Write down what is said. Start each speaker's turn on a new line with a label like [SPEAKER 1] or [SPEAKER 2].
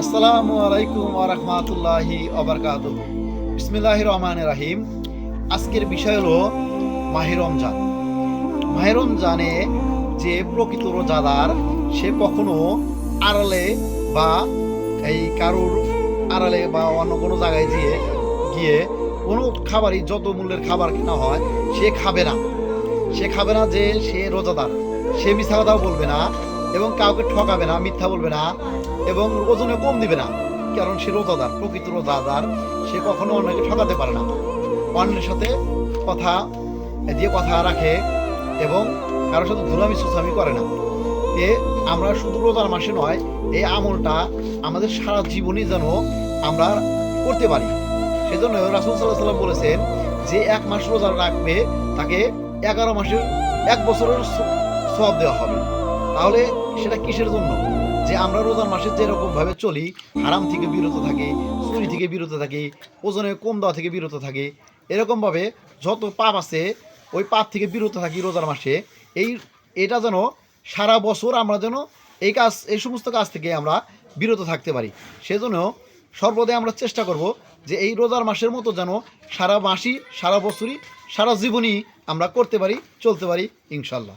[SPEAKER 1] আসসালামু আলাইকুম ওয়া রাহমাতুল্লাহি ওয়া বারাকাতুহু। বিসমিল্লাহির রহমানির রহিম। আজকের বিষয় হলো মাহে রমজান। মাহে রমজানে যে প্রকৃত রোজাদার সে কখনো আড়ালে বা এই কারুর আড়ালে বা অন্য কোনো জায়গায় গিয়ে কোনো খাবারই, যত মূল্যের খাবার কেনা হয় সে খাবে না। সে খাবে না, যে সে রোজাদার। সে মিথ্যা কথাও বলবে না এবং কাউকে ঠকাবে না, মিথ্যা বলবে না এবং ওজনে কম দিবে না। কারণ সে রোজাদার, প্রকৃত রোজাদার। সে কখনো অন্যকে ঠকাতে পারে না, অন্যের সাথে কথা দিয়ে কথা রাখে এবং কারোর সাথে ধুলামি সুসামি করে না। আমরা শুধু রোজার মাসে নয়, এই আমলটা আমাদের সারা জীবনই যেন আমরা করতে পারি। সেজন্য রাসূল সাল্লাল্লাহু আলাইহি ওয়াসাল্লাম বলেছেন যে 1 মাস রোজা রাখবে তাকে 11 মাসের 1 বছরের সওয়াব দেওয়া হবে। তাহলে সেটা কিসের জন্য? যে আমরা রোজার মাসে যেরকমভাবে চলি, হারাম থেকে বিরত থাকি, চুরি থেকে বিরত থাকি, ওজনে কম দেওয়া থেকে বিরত থাকি, এরকমভাবে যত পাপ আছে ওই পাপ থেকে বিরত থাকি রোজার মাসে। এটা যেন সারা বছর আমরা যেন এই সমস্ত কাজ থেকে আমরা বিরত থাকতে পারি। সেজন্য সর্বদাই আমরা চেষ্টা করব যে এই রোজার মাসের মতো যেন সারা মাসই, সারা বছরই, সারা জীবনই আমরা করতে পারি, চলতে পারি ইনশাল্লাহ।